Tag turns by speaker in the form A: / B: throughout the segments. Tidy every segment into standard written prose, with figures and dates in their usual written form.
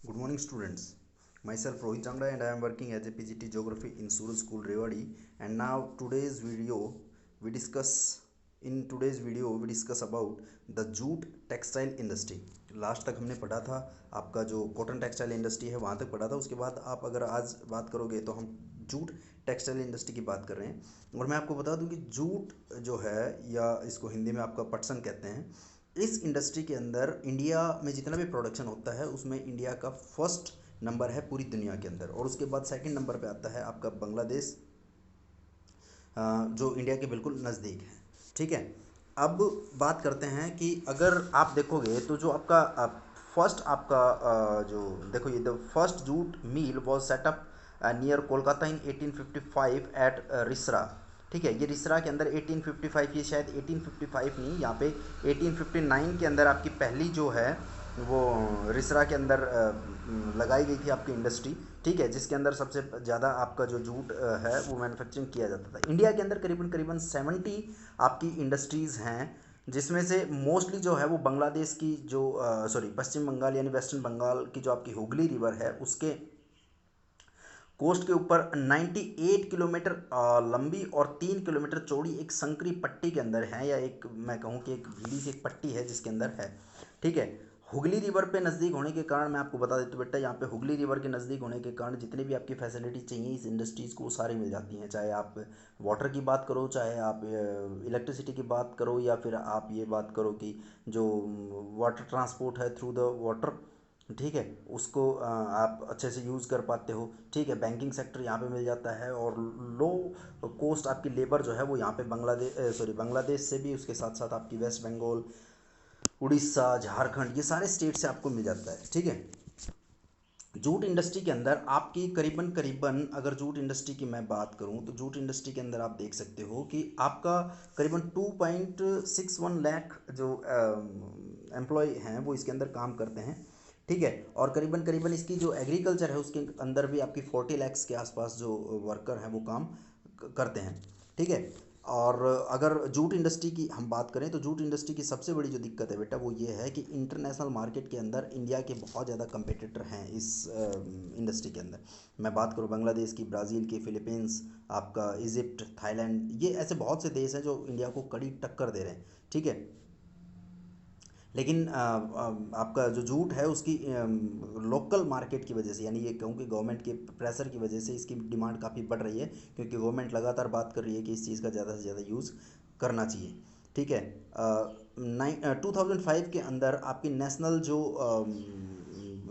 A: Good morning, students. Myself Rohit Changra and I am working as a PGT Geography in Suraj School Rewari. And now we discuss today's video we discuss about the jute textile industry. Last तक हमने पढ़ा था आपका जो cotton textile industry है वहाँ तक पढ़ा था। उसके बाद आप अगर आज बात करोगे तो हम जूट टेक्सटाइल इंडस्ट्री की बात कर रहे हैं। और मैं आपको बता दूं कि जूट जो है या इसको हिंदी में आपका पटसन कहते हैं, इस इंडस्ट्री के अंदर इंडिया में जितना भी प्रोडक्शन होता है उसमें इंडिया का फर्स्ट नंबर है पूरी दुनिया के अंदर। और उसके बाद सेकंड नंबर पे आता है आपका बांग्लादेश, जो इंडिया के बिल्कुल नज़दीक है। ठीक है, अब बात करते हैं कि अगर आप देखोगे तो जो आपका फर्स्ट आपका जो देखो ये the first jute mill was set up near Kolkata in 1855 at Rishra. ठीक है, ये रिसरा के अंदर 1855, ये शायद 1855 नहीं, यहाँ पे 1859 के अंदर आपकी पहली जो है वो रिसरा के अंदर लगाई गई थी आपकी इंडस्ट्री। ठीक है, जिसके अंदर सबसे ज़्यादा आपका जो जूट है वो मैन्युफैक्चरिंग किया जाता था। इंडिया के अंदर करीबन करीबन 70 आपकी इंडस्ट्रीज़ हैं, जिसमें से मोस्टली जो है वो बांग्लादेश की जो पश्चिम बंगाल यानी वेस्टर्न बंगाल की जो आपकी हुगली रिवर है उसके कोस्ट के ऊपर 98 किलोमीटर लंबी और 3 किलोमीटर चौड़ी एक संकरी पट्टी के अंदर है, या एक मैं कहूँ कि एक भीड़ी सी एक पट्टी है जिसके अंदर है। ठीक है, हुगली रिवर पे नज़दीक होने के कारण मैं आपको बता देता हूँ बेटा, यहाँ पे हुगली रिवर के नज़दीक होने के कारण जितनी भी आपकी फैसिलिटी चाहिए इस इंडस्ट्रीज़ को वो सारी मिल जाती हैं। चाहे आप वाटर की बात करो, चाहे आप इलेक्ट्रिसिटी की बात करो, या फिर आप ये बात करो कि जो वाटर ट्रांसपोर्ट है थ्रू द वाटर, ठीक है, उसको आप अच्छे से यूज़ कर पाते हो। ठीक है, बैंकिंग सेक्टर यहाँ पे मिल जाता है, और लो कॉस्ट आपकी लेबर जो है वो यहाँ पे बांग्लादेश से भी, उसके साथ साथ आपकी वेस्ट बंगाल, उड़ीसा, झारखंड, ये सारे स्टेट से आपको मिल जाता है। ठीक है, जूट इंडस्ट्री के अंदर आपकी करीबन करीबन अगर जूट इंडस्ट्री की मैं बात करूं तो जूट इंडस्ट्री के अंदर आप देख सकते हो कि आपका करीबन 2.61 लाख जो एम्प्लॉय हैं वो इसके अंदर काम करते हैं। ठीक है, और करीबन करीबन इसकी जो एग्रीकल्चर है उसके अंदर भी आपकी 40 लैक्स के आसपास जो वर्कर हैं वो काम करते हैं। ठीक है, और अगर जूट इंडस्ट्री की हम बात करें तो जूट इंडस्ट्री की सबसे बड़ी जो दिक्कत है बेटा वो ये है कि इंटरनेशनल मार्केट के अंदर इंडिया के बहुत ज़्यादा कंपेटिटर हैं इस इंडस्ट्री के अंदर। मैं बात करूँ बांग्लादेश की, ब्राज़ील की, फिलीपींस, आपका इजिप्ट, थाईलैंड, ये ऐसे बहुत से देश हैं जो इंडिया को कड़ी टक्कर दे रहे हैं। ठीक है, लेकिन आपका जो जूट है उसकी लोकल मार्केट की वजह से, यानी ये कहूँ कि गवर्नमेंट के प्रेशर की वजह से इसकी डिमांड काफ़ी बढ़ रही है, क्योंकि गवर्नमेंट लगातार बात कर रही है कि इस चीज़ का ज़्यादा से ज़्यादा यूज़ करना चाहिए। ठीक है, 2005 के अंदर आपकी नेशनल जो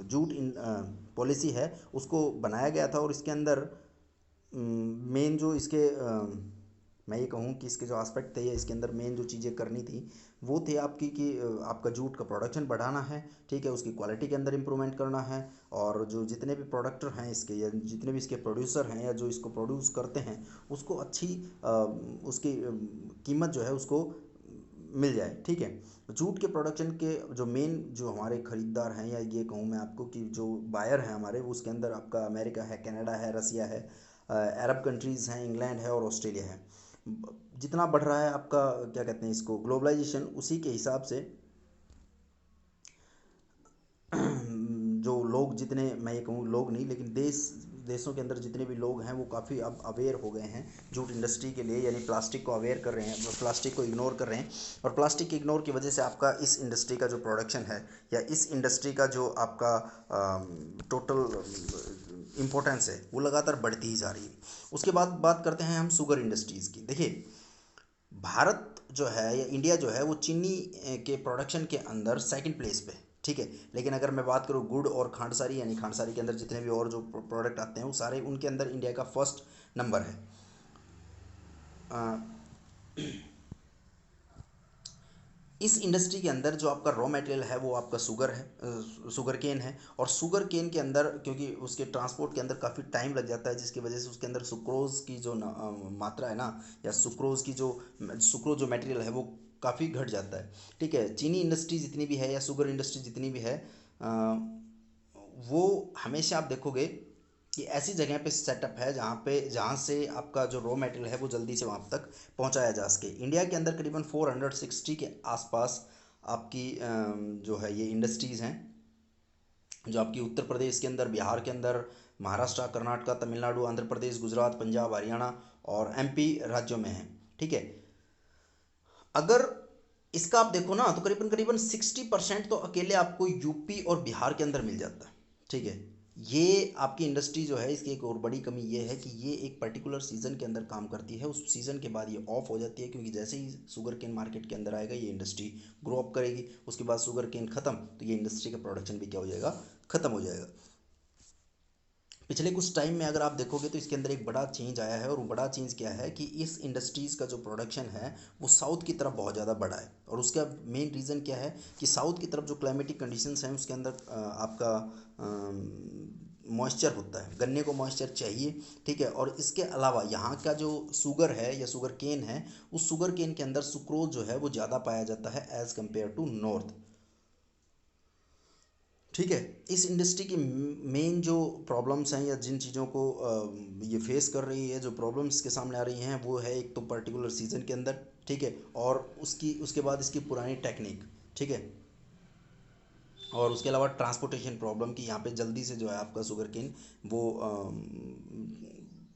A: जूट इन पॉलिसी है उसको बनाया गया था, और इसके अंदर मेन जो इसके मैं ये कहूँ कि इसके जो एस्पेक्ट थे या इसके अंदर मेन जो चीज़ें करनी थी वो थे आपकी कि आपका जूट का प्रोडक्शन बढ़ाना है। ठीक है, उसकी क्वालिटी के अंदर इम्प्रूवमेंट करना है, और जो जितने भी प्रोडक्टर हैं इसके, या जितने भी इसके प्रोड्यूसर हैं या जो इसको प्रोड्यूस करते हैं उसको अच्छी उसकी कीमत जो है उसको मिल जाए। ठीक है, जूट के प्रोडक्शन के जो मेन जो हमारे ख़रीदार हैं, या ये कहूँ मैं आपको कि जो बायर हैं हमारे, वो उसके अंदर आपका अमेरिका है, कनाडा है, रसिया है, अरब कंट्रीज़ हैं, इंग्लैंड है और ऑस्ट्रेलिया है। जितना बढ़ रहा है आपका क्या कहते हैं इसको ग्लोबलाइजेशन, उसी के हिसाब से जो लोग जितने, मैं ये कहूँ लोग नहीं लेकिन देशों के अंदर जितने भी लोग हैं वो काफ़ी अब अवेयर हो गए हैं जूट इंडस्ट्री के लिए, यानी प्लास्टिक को अवेयर कर रहे हैं, प्लास्टिक को इग्नोर कर रहे हैं। और प्लास्टिक के इग्नोर की वजह से आपका इस इंडस्ट्री का जो प्रोडक्शन है या इस इंडस्ट्री का जो आपका टोटल इम्पोर्टेंस है वो लगातार बढ़ती ही जा रही है। उसके बाद बात करते हैं हम शुगर इंडस्ट्रीज़ की। देखिए, भारत जो है या इंडिया जो है वो चीनी के प्रोडक्शन के अंदर सेकंड प्लेस पे है। ठीक है, लेकिन अगर मैं बात करूँ गुड़ और खांडसारी, यानी खांडसारी के अंदर जितने भी और जो प्रोडक्ट आते हैं वो सारे, उनके अंदर इंडिया का फर्स्ट नंबर है। इस इंडस्ट्री के अंदर जो आपका रॉ मटेरियल है वो आपका शुगर है, शुगर केन है। और शुगर केन के अंदर क्योंकि उसके ट्रांसपोर्ट के अंदर काफ़ी टाइम लग जाता है, जिसकी वजह से उसके अंदर सुक्रोज़ की जो मात्रा है ना, या सुक्रोज़ की जो सुक्रोज जो मटेरियल है वो काफ़ी घट जाता है। ठीक है, चीनी इंडस्ट्री जितनी भी है या शुगर इंडस्ट्री जितनी भी है, वो हमेशा आप देखोगे कि ऐसी जगह पे सेटअप है जहाँ से आपका जो रॉ मटेरियल है वो जल्दी से वहाँ तक पहुँचाया जा सके। इंडिया के अंदर करीबन 460 के आसपास आपकी जो है ये इंडस्ट्रीज़ हैं, जो आपकी उत्तर प्रदेश के अंदर, बिहार के अंदर, महाराष्ट्र, कर्नाटक, तमिलनाडु, आंध्र प्रदेश, गुजरात, पंजाब, हरियाणा और एमपी राज्यों में है। ठीक है। अगर इसका आप देखो ना तो करीबन करीबन 60% तो अकेले आपको यूपी और बिहार के अंदर मिल जाता है। ठीक है। ये आपकी इंडस्ट्री जो है, इसकी एक और बड़ी कमी ये है कि ये एक पर्टिकुलर सीज़न के अंदर काम करती है, उस सीज़न के बाद ये ऑफ हो जाती है, क्योंकि जैसे ही शुगर केन मार्केट के अंदर आएगा ये इंडस्ट्री ग्रो अप करेगी, उसके बाद शुगर केन ख़त्म तो ये इंडस्ट्री का प्रोडक्शन भी क्या हो जाएगा, ख़त्म हो जाएगा। पिछले कुछ टाइम में अगर आप देखोगे तो इसके अंदर एक बड़ा चेंज आया है, और वो बड़ा चेंज क्या है कि इस इंडस्ट्रीज़ का जो प्रोडक्शन है वो साउथ की तरफ बहुत ज़्यादा बढ़ा है। और उसका मेन रीज़न क्या है कि साउथ की तरफ जो क्लाइमेटिक कंडीशंस हैं उसके अंदर आपका मॉइस्चर होता है, गन्ने को मॉइस्चर चाहिए। ठीक है। और इसके अलावा यहाँ का जो शुगर है या शुगर केन है, उस शुगर केन के अंदर सुक्रोज जो है वो ज़्यादा पाया जाता है एज़ कम्पेयर टू नॉर्थ। ठीक है। इस इंडस्ट्री की मेन जो प्रॉब्लम्स हैं या जिन चीज़ों को ये फेस कर रही है, जो प्रॉब्लम्स के सामने आ रही हैं, वो है एक तो पर्टिकुलर सीज़न के अंदर। ठीक है। और उसके बाद इसकी पुरानी टेक्निक। ठीक है। और उसके अलावा ट्रांसपोर्टेशन प्रॉब्लम की, यहाँ पे जल्दी से जो है आपका शुगर केन वो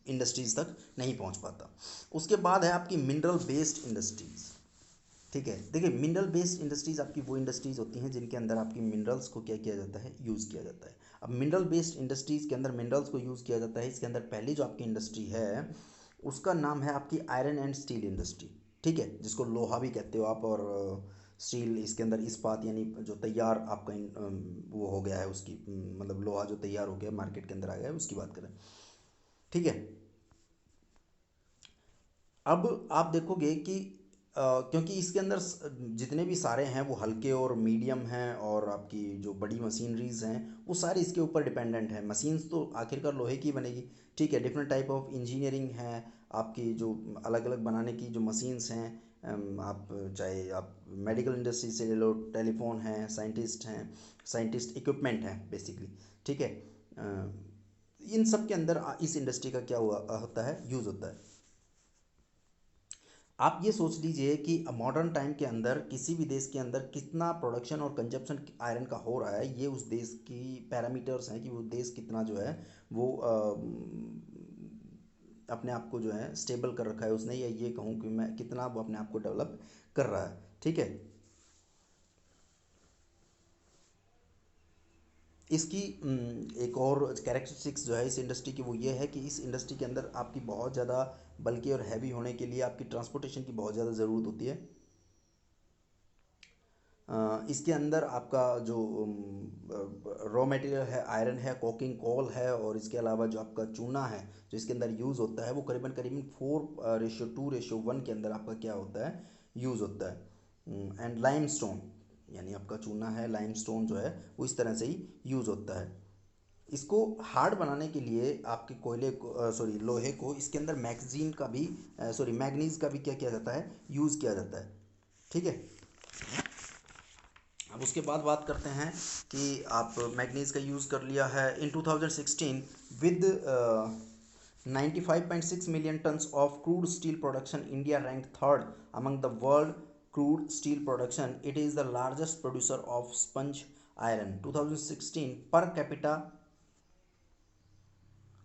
A: इंडस्ट्रीज़ तक नहीं पहुँच पाता। उसके बाद है आपकी मिनरल बेस्ड इंडस्ट्रीज़। ठीक है। देखिए, मिनरल बेस्ड इंडस्ट्रीज़ आपकी वो इंडस्ट्रीज़ होती हैं जिनके अंदर आपकी मिनरल्स को क्या किया जाता है, यूज़ किया जाता है। अब मिनरल बेस्ड इंडस्ट्रीज़ के अंदर मिनरल्स को यूज़ किया जाता है, इसके अंदर पहली जो आपकी इंडस्ट्री है उसका नाम है आपकी आयरन एंड स्टील इंडस्ट्री। ठीक है। जिसको लोहा भी कहते हो आप, और स्टील इसके अंदर इस्पात, यानी जो तैयार आपका वो हो गया है उसकी मतलब लोहा जो तैयार हो गया मार्केट के अंदर आ गया है उसकी बात करें। ठीक है। अब आप देखोगे कि क्योंकि इसके अंदर जितने भी सारे हैं वो हल्के और मीडियम हैं, और आपकी जो बड़ी मशीनरीज हैं वो सारी इसके ऊपर डिपेंडेंट हैं। मशीन्स तो आखिरकार लोहे की बनेगी। ठीक है। डिफरेंट टाइप ऑफ इंजीनियरिंग है आपकी, जो अलग अलग बनाने की जो मशीन्स हैं। आप चाहे आप मेडिकल इंडस्ट्री से ले लो, टेलीफोन है, साइंटिस्ट हैं, साइंटिस्ट इक्विपमेंट हैं बेसिकली। ठीक है। इन सब के अंदर इस इंडस्ट्री का क्या हुआ होता है, यूज़ होता है। आप ये सोच लीजिए कि मॉडर्न टाइम के अंदर किसी भी देश के अंदर कितना प्रोडक्शन और कंजप्शन आयरन का हो रहा है, ये उस देश की पैरामीटर्स हैं कि वो देश कितना जो है वो अपने आप को जो है स्टेबल कर रखा है उसने, या ये कहूँ कि मैं कितना वो अपने आप को डेवलप कर रहा है। ठीक है। इसकी एक और कैरेक्टरिस्टिक्स जो है इस इंडस्ट्री की वो ये है कि इस इंडस्ट्री के अंदर आपकी बहुत ज़्यादा बल्कि और हैवी होने के लिए आपकी ट्रांसपोर्टेशन की बहुत ज़्यादा ज़रूरत होती है। इसके अंदर आपका जो रॉ मटेरियल है, आयरन है, कोकिंग कोल है, और इसके अलावा जो आपका चूना है जो इसके अंदर यूज़ होता है वो करीबन करीबन 4:2:1 के अंदर आपका क्या होता है, यूज़ होता है। एंड लाइम स्टोन, यानी आपका चूना है, लाइम स्टोन जो है वो इस तरह से ही यूज़ होता है। इसको हार्ड बनाने के लिए आपके कोयले को सॉरी लोहे को इसके अंदर मैग्जीन का भी सॉरी मैग्नीज का भी क्या किया जाता है, यूज़ किया जाता है। ठीक है। अब उसके बाद बात करते हैं कि आप मैग्नीज का यूज़ कर लिया है इन 2016 with 95.6 million tons of crude steel production, India rank third among the world crude steel production. It is the largest producer of sponge iron. 2016 per capita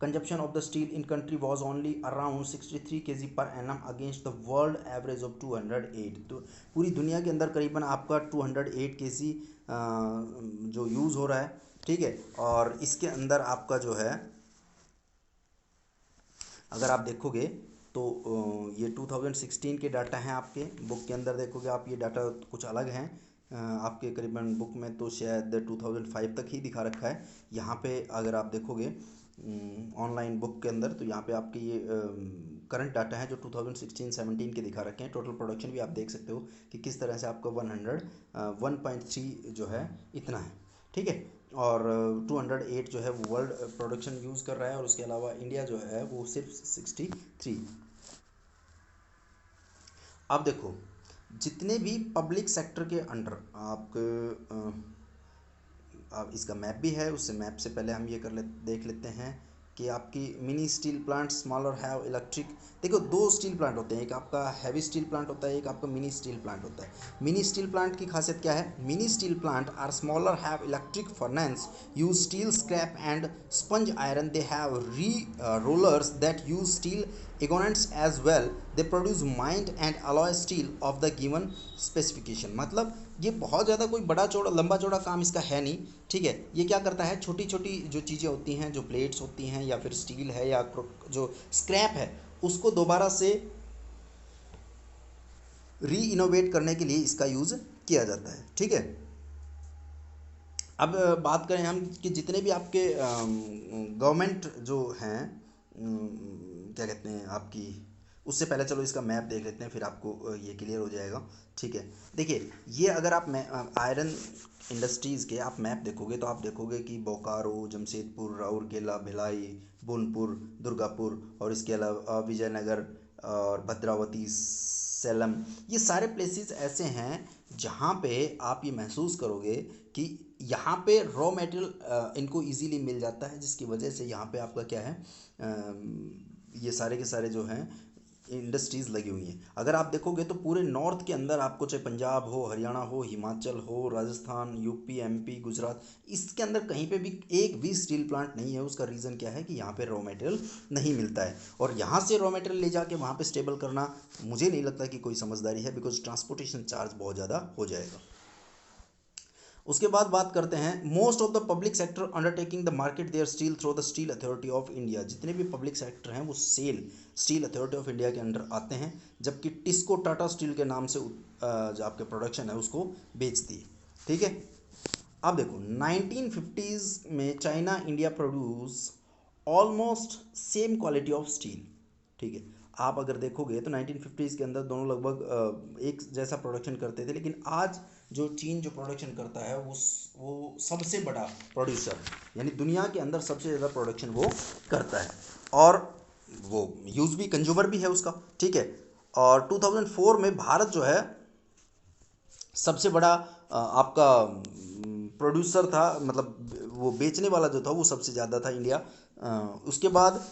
A: consumption of the steel in country was only around 63 kg per annum against the world average of 208। तो पूरी दुनिया के अंदर करीबन आपका 208 KG जो use हो रहा है। ठीक है। और इसके अंदर आपका जो है अगर आप देखोगे तो ये 2016 के डाटा हैं, आपके बुक के अंदर देखोगे आप ये डाटा कुछ अलग हैं। आपके करीबन बुक में तो शायद 2005 तक ही दिखा रखा है। यहाँ पे अगर आप देखोगे ऑनलाइन बुक के अंदर तो यहाँ पे आपके ये करंट डाटा है जो 2016-17 के दिखा रखे हैं। टोटल प्रोडक्शन भी आप देख सकते हो कि किस तरह से आपका 101.3 जो है इतना है। ठीक है। और 208 जो है वो वर्ल्ड प्रोडक्शन यूज़ कर रहा है, और उसके अलावा इंडिया जो है वो सिर्फ 63। आप देखो जितने भी पब्लिक सेक्टर के अंडर आप इसका मैप भी है, उससे मैप से पहले हम ये देख लेते हैं कि आपकी mini steel plant smaller have electric. देखो दो स्टील प्लांट होते हैं, एक आपका हैवी स्टील प्लांट होता है, एक आपका मिनी स्टील प्लांट होता है। मिनी स्टील प्लांट की खासियत क्या है? Mini steel plant are smaller have electric furnace use steel scrap and sponge iron. They have re rollers that use steel ingots as well. They produce mild and alloy steel of the given specification. मतलब ये बहुत ज़्यादा कोई बड़ा चौड़ा लंबा चौड़ा काम इसका है नहीं, ठीक है। ये क्या करता है, छोटी छोटी जो चीज़ें होती हैं, जो प्लेट्स होती हैं या फिर स्टील है या जो स्क्रैप है, उसको दोबारा से री इनोवेट करने के लिए इसका यूज़ किया जाता है, ठीक है। अब बात करें हम कि जितने भी आपके गवर्नमेंट जो हैं, क्या कहते हैं आपकी, उससे पहले चलो इसका मैप देख लेते हैं, फिर आपको ये क्लियर हो जाएगा, ठीक है। देखिए ये अगर आप आयरन इंडस्ट्रीज़ के आप मैप देखोगे तो आप देखोगे कि बोकारो, जमशेदपुर, राउरकेला, भिलाई, बुनपुर, दुर्गापुर और इसके अलावा विजयनगर और भद्रावती, सेलम, ये सारे प्लेसेस ऐसे हैं जहाँ पे आप ये महसूस करोगे कि यहाँ पे रॉ मटेरियल इनको इजीली मिल जाता है, जिसकी वजह से यहाँ पे आपका क्या है, ये सारे के सारे जो हैं इंडस्ट्रीज़ लगी हुई हैं। अगर आप देखोगे तो पूरे नॉर्थ के अंदर आपको चाहे पंजाब हो, हरियाणा हो, हिमाचल हो, राजस्थान, यूपी, एमपी, गुजरात, इसके अंदर कहीं पे भी एक भी स्टील प्लांट नहीं है। उसका रीज़न क्या है कि यहाँ पे रॉ मटेरियल नहीं मिलता है, और यहाँ से रॉ मटेरियल ले जाके वहाँ पे स्टेबल करना मुझे नहीं लगता कि कोई समझदारी है, बिकॉज ट्रांसपोर्टेशन चार्ज बहुत ज़्यादा हो जाएगा। उसके बाद बात करते हैं most of the public sector undertaking the market their steel through the Steel Authority of India. जितने भी पब्लिक सेक्टर हैं वो SAIL Steel Authority of India के अंडर आते हैं, जबकि टिस्को टाटा स्टील के नाम से जो आपके प्रोडक्शन है उसको बेचती है, ठीक है। अब देखो 1950s में China India produce almost same quality of steel, ठीक है। आप अगर देखोगे तो 1950s के अंदर दोनों लगभग एक जैसा प्रोडक्शन करते थे, लेकिन आज जो चीन जो प्रोडक्शन करता है वो सबसे बड़ा प्रोड्यूसर, यानी दुनिया के अंदर सबसे ज़्यादा प्रोडक्शन वो करता है, और वो यूज़ भी कंज्यूमर भी है उसका, ठीक है। और 2004 में भारत जो है सबसे बड़ा आपका प्रोड्यूसर था, मतलब वो बेचने वाला जो था वो सबसे ज़्यादा था इंडिया। उसके बाद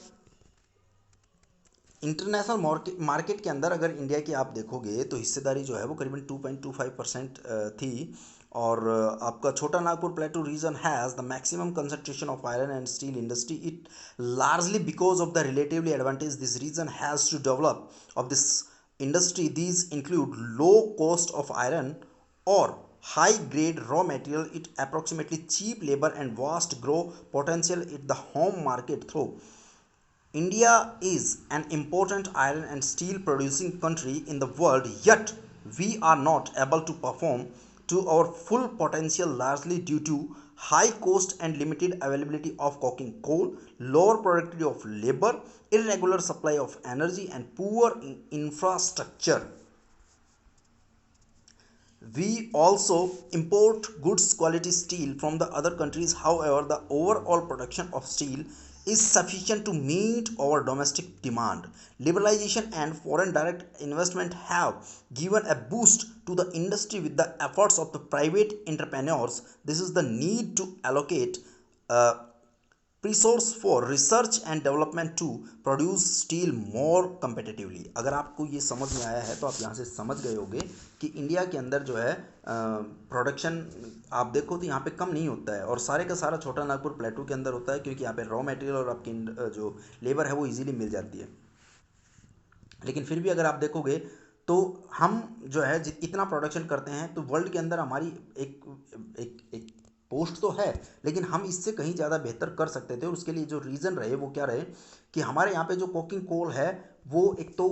A: इंटरनेशनल मार्केट के अंदर अगर इंडिया की आप देखोगे तो हिस्सेदारी जो है वो करीबन 2.25% थी। और आपका छोटा Nagpur प्लेटू reason has the maximum concentration of iron and steel industry. It largely because of the relatively advantage this reason has to develop of this industry. These include low cost of iron और high grade raw material, it approximately cheap labor and vast grow potential at the home market through. India is an important iron and steel producing country in the world, yet we are not able to perform to our full potential, largely due to high cost and limited availability of coking coal, lower productivity of labor, irregular supply of energy and poor infrastructure. We also import goods quality steel from the other countries. However, the overall production of steel is sufficient to meet our domestic demand. Liberalization and foreign direct investment have given a boost to the industry with the efforts of the private entrepreneurs. This is the need to allocate resource for research and development to produce steel more competitively. अगर आपको ये समझ में आया है तो आप यहाँ से समझ गए होंगे कि इंडिया के अंदर जो है प्रोडक्शन आप देखो तो यहाँ पे कम नहीं होता है, और सारे का सारा छोटा नागपुर प्लेटू के अंदर होता है, क्योंकि यहाँ पे रॉ मटेरियल और आपकी जो लेबर है वो इजीली मिल जाती है। लेकिन फिर भी अगर आप देखोगे तो हम जो है इतना प्रोडक्शन करते हैं तो वर्ल्ड के अंदर हमारी एक एक एक पोस्ट तो है, लेकिन हम इससे कहीं ज़्यादा बेहतर कर सकते थे। और उसके लिए जो रीज़न रहे वो क्या रहे कि हमारे यहाँ पे जो कोकिंग कोल है वो एक तो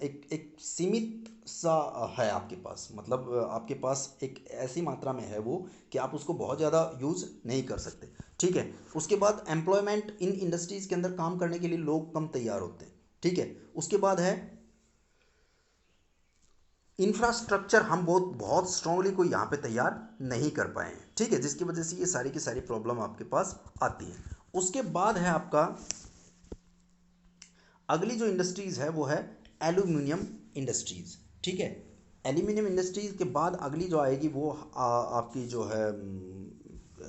A: एक सीमित सा है आपके पास, मतलब आपके पास एक ऐसी मात्रा में है वो कि आप उसको बहुत ज़्यादा यूज़ नहीं कर सकते, ठीक है। उसके बाद एम्प्लॉयमेंट इन इंडस्ट्रीज़ के अंदर काम करने के लिए लोग कम तैयार होते हैं, ठीक है। उसके बाद है इंफ्रास्ट्रक्चर, हम बहुत स्ट्रांगली कोई यहाँ पे तैयार नहीं कर पाए हैं, ठीक है, जिसकी वजह से ये सारी की सारी प्रॉब्लम आपके पास आती है। उसके बाद है आपका अगली जो इंडस्ट्रीज़ है वो है एल्यूमिनियम इंडस्ट्रीज़, ठीक है। एल्यूमिनियम इंडस्ट्रीज़ के बाद अगली जो आएगी वो आपकी जो है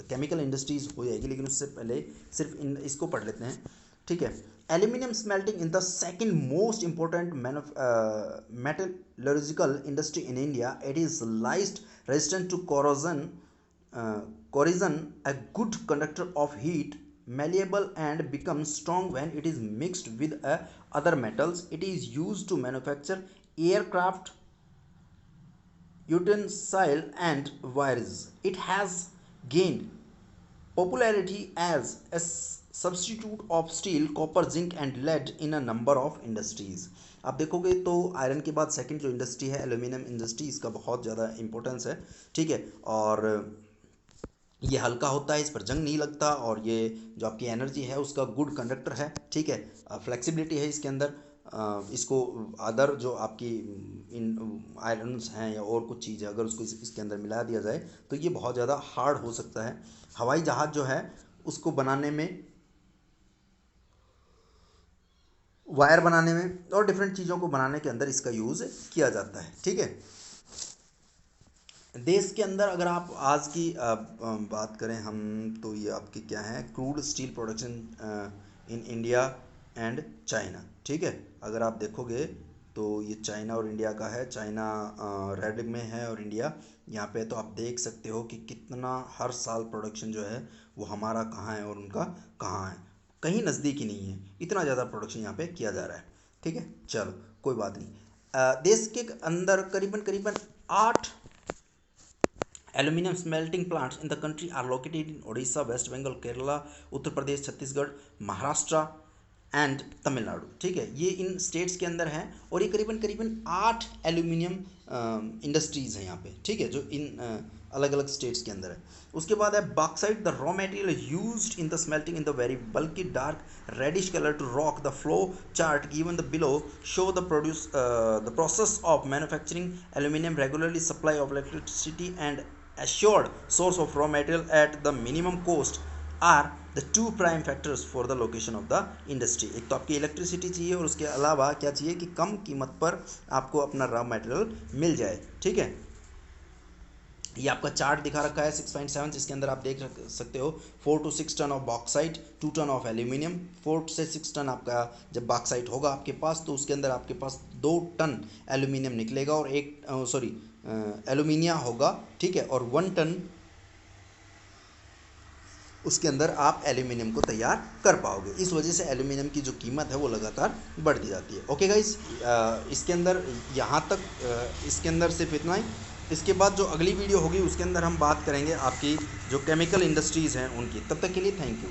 A: केमिकल इंडस्ट्रीज़ हो जाएगी, लेकिन उससे पहले सिर्फ इसको पढ़ लेते हैं। ठीक है। Aluminium smelting in the second most important metallurgical industry in India. It is light resistant to corrosion, a good conductor of heat, malleable and becomes strong when it is mixed with other metals. It is used to manufacture aircraft, utensil and wires. It has gained popularity as a substitute of steel, copper, zinc and lead in a number of industries. आप देखोगे तो iron के बाद second जो industry है aluminium industry, इसका बहुत ज़्यादा इंपॉर्टेंस है, ठीक है। और ये हल्का होता है, इस पर जंग नहीं लगता, और ये जो आपकी एनर्जी है उसका गुड कंडक्टर है, ठीक है। फ्लेक्सिबिलिटी है इसके अंदर। इसको अदर जो आपकी इन आयरन्स हैं या और कुछ चीज़ है, अगर उसको इसके अंदर मिला दिया जाए तो ये बहुत ज़्यादा हार्ड हो सकता है। हवाई जहाज़ जो है उसको बनाने में, वायर बनाने में और डिफरेंट चीज़ों को बनाने के अंदर इसका यूज़ किया जाता है, ठीक है। देश के अंदर अगर आप आज की बात करें हम, तो ये आपकी क्या है, crude steel production in India and China, ठीक है। अगर आप देखोगे तो ये चाइना और इंडिया का है। चाइना रेड में है और इंडिया यहाँ पे, तो आप देख सकते हो कि कितना हर साल प्रोडक्शन जो है वो हमारा कहाँ है और उनका कहाँ है, कहीं नज़दीक ही नहीं है, इतना ज़्यादा प्रोडक्शन यहाँ पे किया जा रहा है, ठीक है। चलो कोई बात नहीं। देश के अंदर करीबन करीबन 8 aluminium smelting plants in the country are located in Odisha, West Bengal, Kerala, Uttar Pradesh, Chhattisgarh, Maharashtra and Tamil Nadu, ठीक है। ये इन स्टेट्स के अंदर हैं और ये करीबन करीबन 8 एल्यूमिनियम इंडस्ट्रीज़ हैं यहाँ पे, ठीक है, जो इन अलग अलग स्टेट्स के अंदर है। उसके बाद है bauxite, the raw material used in the smelting in the very bulky dark reddish colour to rock. The flow chart given the below show the process of manufacturing aluminium, regularly supply of electricity and assured source of raw material at the minimum cost are the two prime factors for the location of the industry. एक तो आपकी electricity चाहिए और उसके अलावा क्या चाहिए कि कम कीमत पर आपको अपना रॉ मटेरियल मिल जाए, ठीक है। ये आपका चार्ट दिखा रखा है 6.7, जिसके अंदर आप देख सकते हो 4 to 6 ton of bauxite, 2 ton of aluminium. 4 से 6 टन आपका जब बॉक्साइट होगा आपके पास, तो उसके अंदर आपके पास 2 टन एल्यूमिनियम निकलेगा और एल्यूमिनिया होगा, ठीक है, और 1 टन उसके अंदर आप एल्यूमिनियम को तैयार कर पाओगे। इस वजह से एल्यूमिनियम की जो कीमत है वो लगातार बढ़ती जाती है। ओके गाइस, इसके अंदर यहाँ तक इसके अंदर सिर्फ इतना ही। इसके बाद जो अगली वीडियो होगी उसके अंदर हम बात करेंगे आपकी जो केमिकल इंडस्ट्रीज़ हैं उनकी। तब तक के लिए थैंक यू।